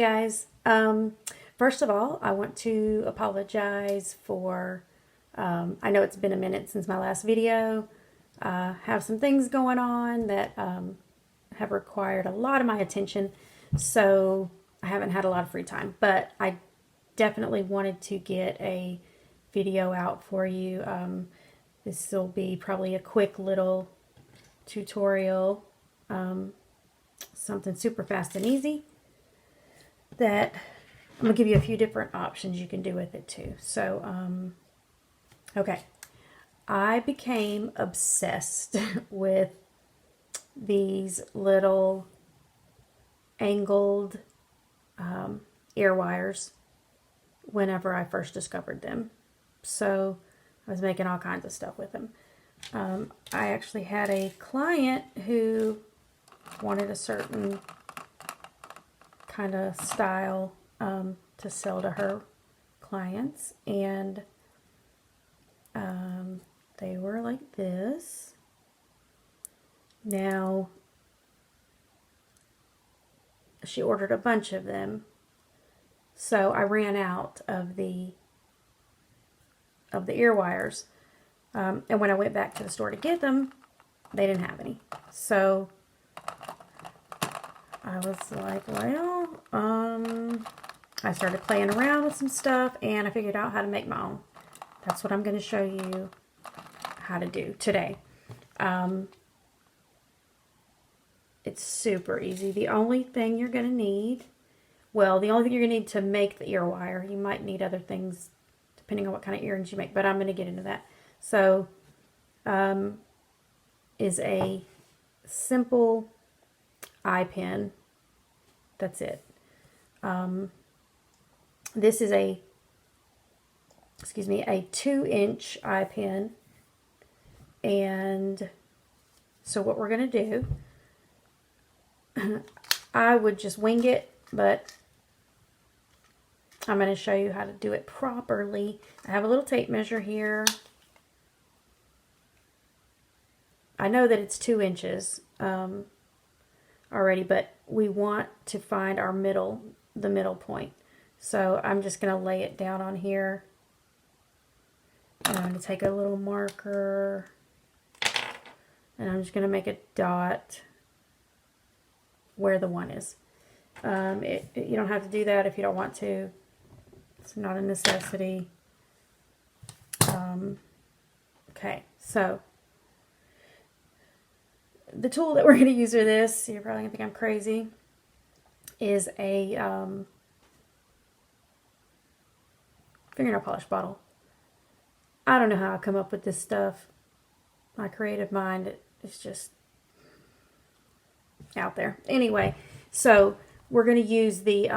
guys, first of all, I want to apologize for, I know it's been a minute since my last video. Have some things going on that have required a lot of my attention, so I haven't had a lot of free time, but I definitely wanted to get a video out for you. This will be probably a quick little tutorial, something super fast and easy that I'm going to give you a few different options you can do with it too. So, okay. I became obsessed with these little angled ear wires whenever I first discovered them. So I was making all kinds of stuff with them. I actually had a client who wanted a certain kind of style to sell to her clients, and they were like this. Now, she ordered a bunch of them, so I ran out of the ear wires, and when I went back to the store to get them, they didn't have any. So I was like, well, I started playing around with some stuff, and I figured out how to make my own. That's what I'm going to show you how to do today. It's super easy. The only thing you're going to need, well, the only thing you're going to need to make the ear wire, you might need other things depending on what kind of earrings you make, but I'm going to get into that. So, is a simple eye pin. That's it. This is a 2-inch eye pin. And so what we're going to do, I would just wing it, but I'm going to show you how to do it properly. I have a little tape measure here. I know that it's 2 inches already, but we want to find our the middle point. So I'm just going to lay it down on here. And I'm going to take a little marker, and I'm just going to make a dot where the 1 is. You don't have to do that if you don't want to. It's not a necessity. Okay, so the tool that we're going to use for this, you're probably going to think I'm crazy, is a fingernail polish bottle. I don't know how I come up with this stuff. My creative mind is just out there. Anyway, so we're going to use the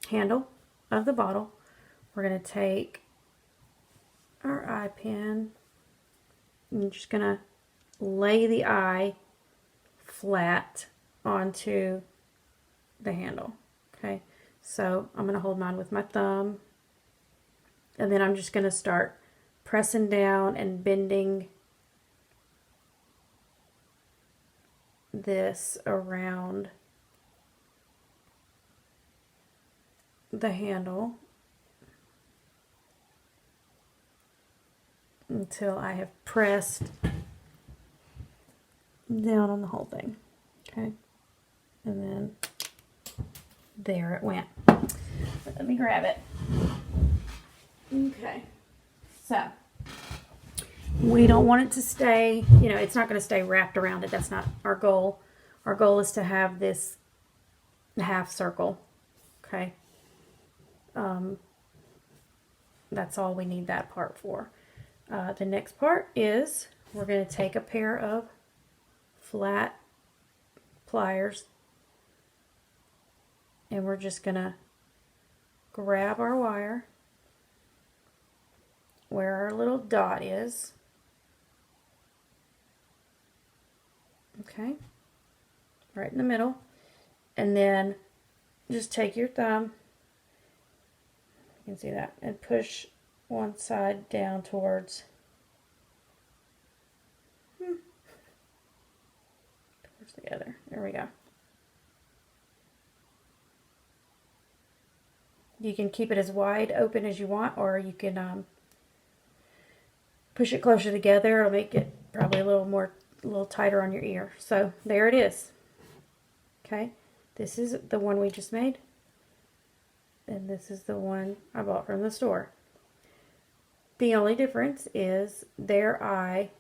handle of the bottle. We're going to take our eye pin, and you're just going to lay the eye flat onto the handle. Okay, so I'm going to hold mine with my thumb, and then I'm just going to start pressing down and bending this around the handle until I have pressed down on the whole thing. Okay, and then there it went. Let me grab it. Okay, so we don't want it to stay, it's not going to stay wrapped around it. That's not our goal. Our goal is to have this half circle. Okay, that's all we need that part for. The next part is we're going to take a pair of flat pliers, and we're just going to grab our wire where our little dot is. Okay, right in the middle, and then just take your thumb, you can see that, and push one side down towards the other. There we go. You can keep it as wide open as you want, or you can push it closer together. It'll make it probably a little tighter on your ear. So there it is. Okay, this is the one we just made, and this is the one I bought from the store. The only difference is their eye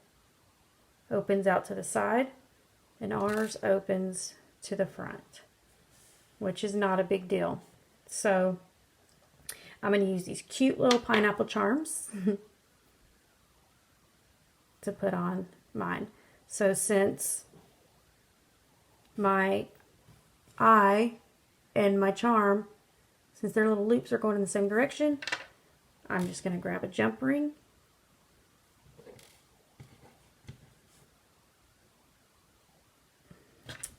opens out to the side, and ours opens to the front, which is not a big deal. So I'm going to use these cute little pineapple charms to put on mine. So since my eye and my charm, since their little loops are going in the same direction, I'm just going to grab a jump ring,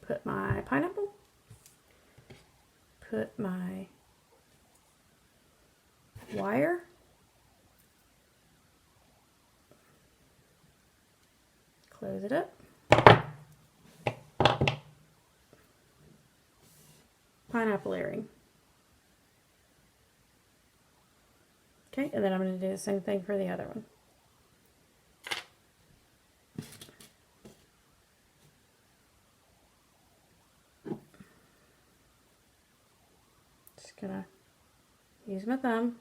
put my pineapple, put my wire, close it up, pineapple earring. Okay, and then I'm going to do the same thing for the other one. Just going to use my thumb,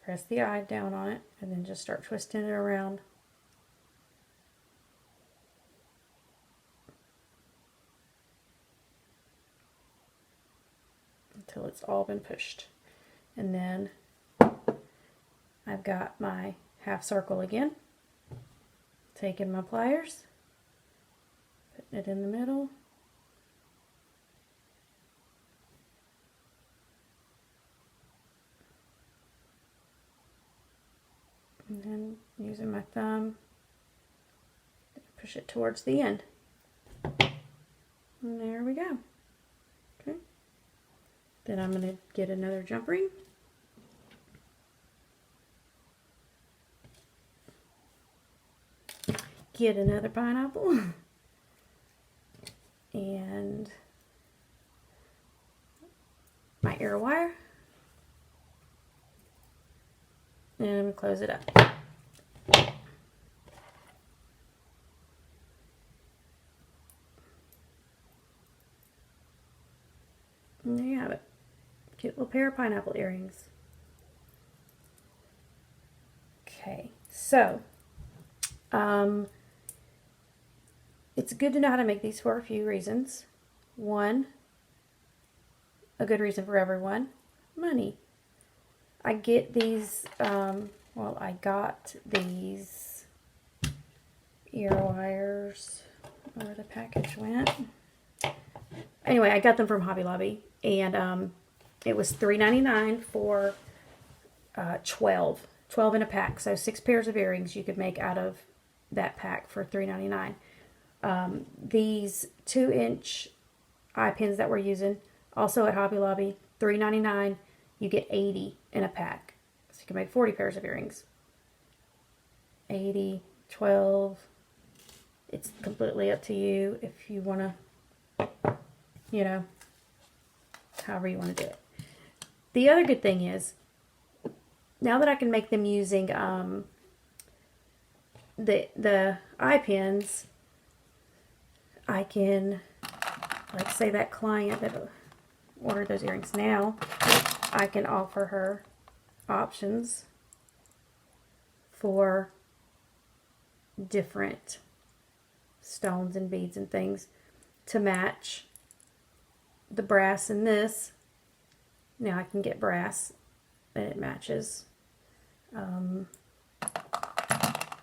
press the eye down on it, and then just start twisting it around. Until it's all been pushed. And then I've got my half circle again, taking my pliers, putting it in the middle, and then using my thumb, push it towards the end. And there we go. Okay. Then I'm going to get another jump ring. Get another pineapple. And my ear wire. And close it up. And there you have it. Cute little pair of pineapple earrings. Okay, so it's good to know how to make these for a few reasons. One, a good reason for everyone, money. I get these, I got these ear wires, where the package went. Anyway, I got them from Hobby Lobby, and it was $3.99 for 12 in a pack. So 6 pairs of earrings you could make out of that pack for $3.99. These 2-inch eye pins that we're using, also at Hobby Lobby, $3.99. You get 80 in a pack. So you can make 40 pairs of earrings. 80, 12. It's completely up to you if you want to, you know, however you want to do it. The other good thing is, now that I can make them using the eye pins, I can, like say that client that ordered those earrings now, I can offer her options for different stones and beads and things to match the brass in this. Now I can get brass and it matches.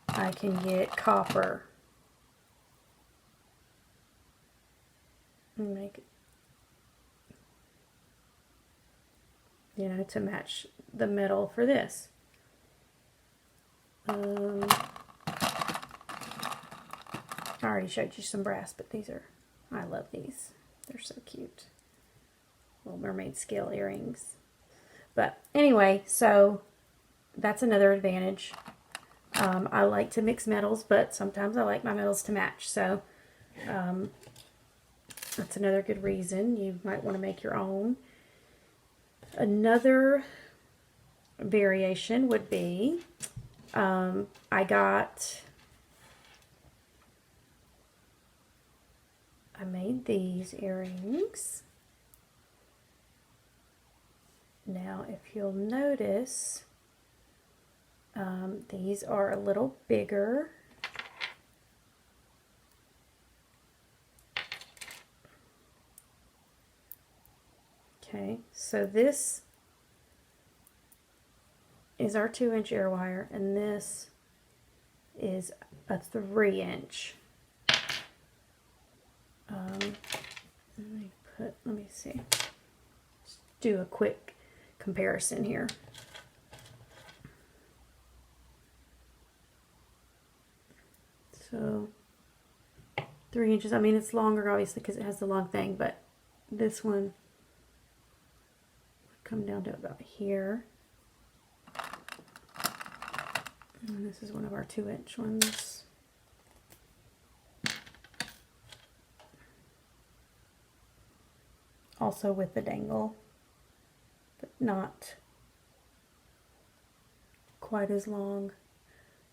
I can get copper and make it, you know, to match the metal for this. I already showed you some brass, but these are, I love these. They're so cute. Little mermaid scale earrings. But anyway, so that's another advantage. I like to mix metals, but sometimes I like my metals to match. So that's another good reason. You might want to make your own. Another variation would be, I made these earrings. Now, if you'll notice, these are a little bigger. Okay, so this is our 2-inch ear wire, and this is a 3-inch. Let me see. Just do a quick comparison here. So 3 inches. I mean, it's longer obviously because it has the long thing, but this one would come down to about here. And this is one of our 2-inch ones. Also with the dangle, but not quite as long.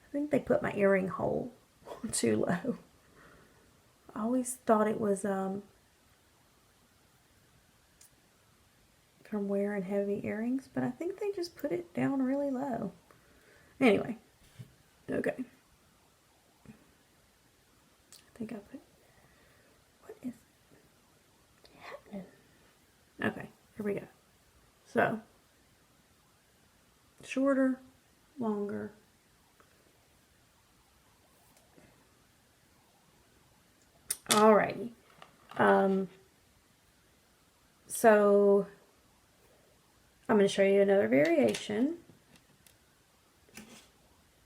I think they put my earring hole too low. I always thought it was from wearing heavy earrings, but I think they just put it down really low. Anyway, okay. I think I put, what is happening? Okay, here we go. So, shorter, longer. Alrighty. So, I'm going to show you another variation.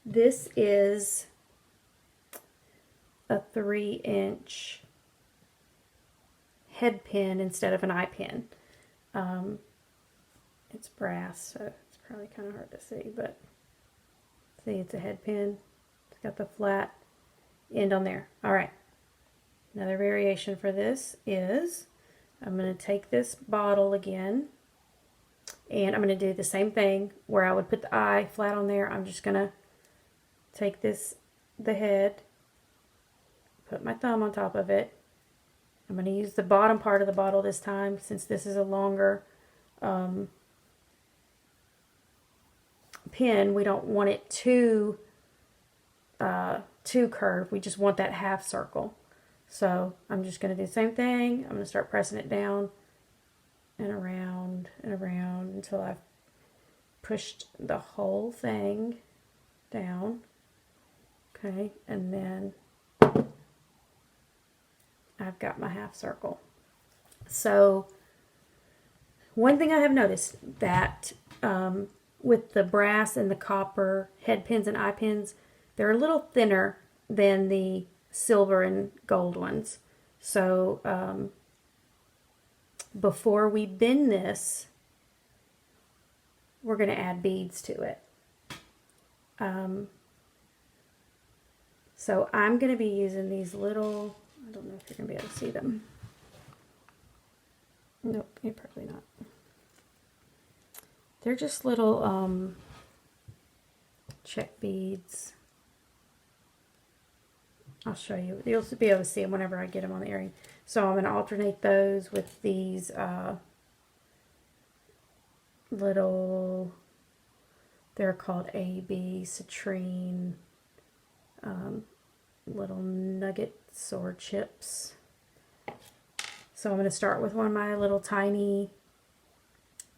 This is a 3-inch head pin instead of an eye pin. It's brass, so it's probably kind of hard to see, but see, it's a head pin. It's got the flat end on there. All right. Another variation for this is I'm going to take this bottle again, and I'm going to do the same thing where I would put the eye flat on there. I'm just going to take the head, put my thumb on top of it. I'm going to use the bottom part of the bottle this time since this is a longer pin. We don't want it too curved. We just want that half circle. So I'm just going to do the same thing. I'm going to start pressing it down and around until I've pushed the whole thing down. Okay, and then I've got my half circle. So one thing I have noticed that with the brass and the copper head pins and eye pins, they're a little thinner than the silver and gold ones. So before we bend this, we're going to add beads to it. So I'm going to be using these little, I don't know if you're going to be able to see them. Nope, you're probably not. They're just little check beads. I'll show you. You'll be able to see them whenever I get them on the earring. So I'm going to alternate those with these little, they're called AB citrine little nuggets or chips. So I'm going to start with one of my little tiny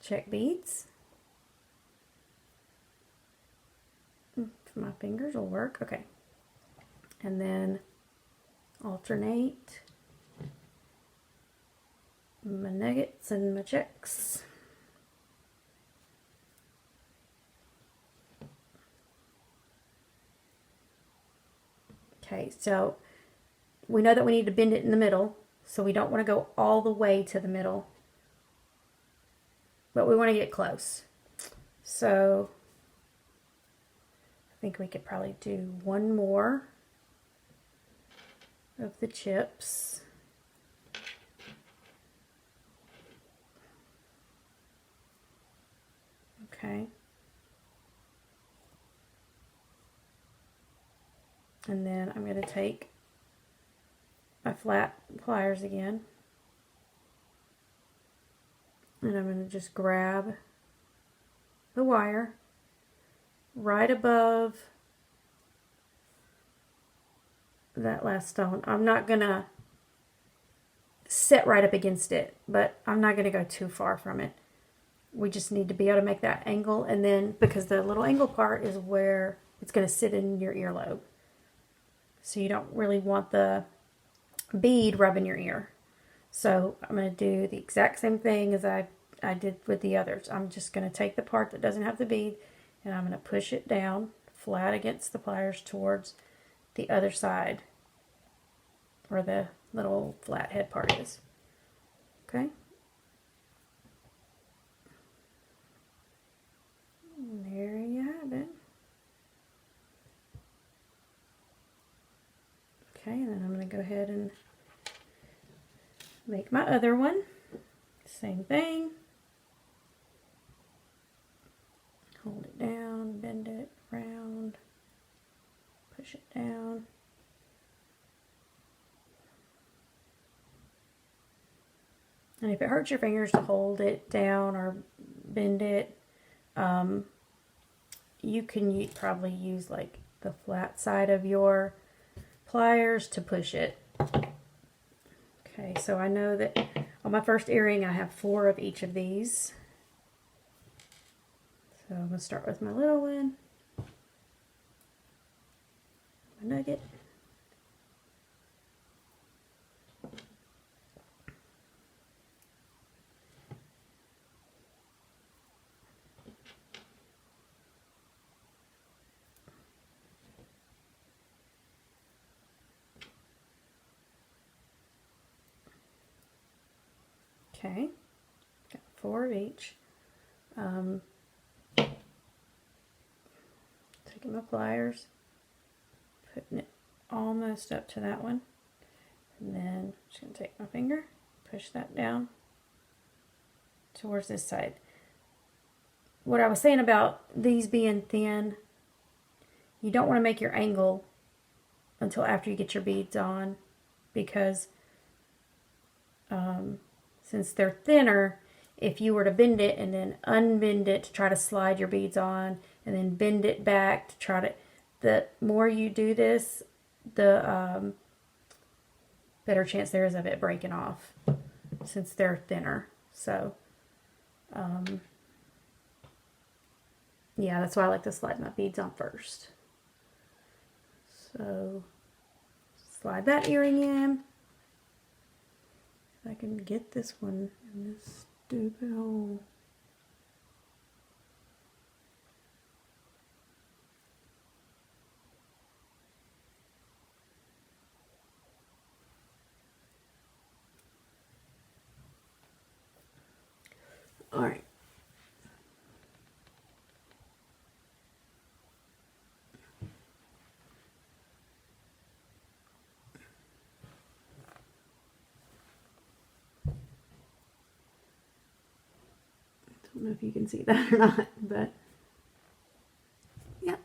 check beads. If my fingers will work. Okay. And then alternate my nuggets and my checks. Okay, so we know that we need to bend it in the middle, so we don't want to go all the way to the middle, but we want to get close. So I think we could probably do one more of the chips. Okay. And then I'm going to take my flat pliers again, and I'm going to just grab the wire right above that last stone. I'm not going to sit right up against it, but I'm not going to go too far from it. We just need to be able to make that angle, and then because the little angle part is where it's going to sit in your earlobe. So you don't really want the bead rubbing your ear. So I'm going to do the exact same thing as I did with the others. I'm just going to take the part that doesn't have the bead, and I'm going to push it down flat against the pliers towards the other side where the little flat head part is. Okay. And there you have it. Okay, and then I'm going to go ahead and make my other one. Same thing. Hold it down, bend it around, push it down. And if it hurts your fingers to hold it down or bend it, you can probably use like the flat side of your pliers to push it. Okay, so I know that on my first earring I have 4 of each of these. So I'm going to start with my little one, my nugget. Okay, got 4 of each. Taking my pliers, putting it almost up to that one, and then I'm just going to take my finger, push that down towards this side. What I was saying about these being thin, you don't want to make your angle until after you get your beads on, because since they're thinner, if you were to bend it and then unbend it to try to slide your beads on, and then bend it back to try to, the more you do this, the better chance there is of it breaking off, since they're thinner. So, yeah, that's why I like to slide my beads on first. So, slide that earring in. If I can get this one in this stupid hole. All right. Don't know if you can see that or not, but yeah,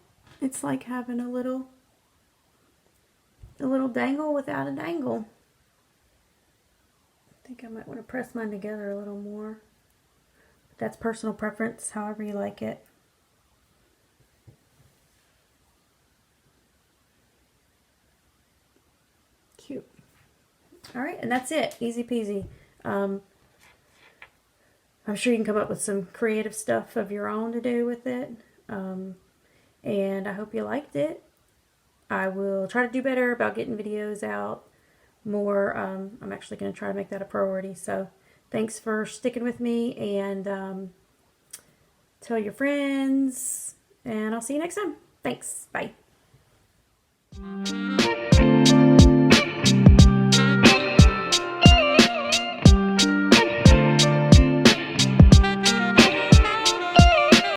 it's like having a little dangle without a dangle. I think I might want to press mine together a little more. But that's personal preference, however you like it. Cute. All right, and that's it. Easy peasy. I'm sure you can come up with some creative stuff of your own to do with it. And I hope you liked it. I will try to do better about getting videos out more. I'm actually going to try to make that a priority. So thanks for sticking with me, and tell your friends, and I'll see you next time. Thanks. Bye.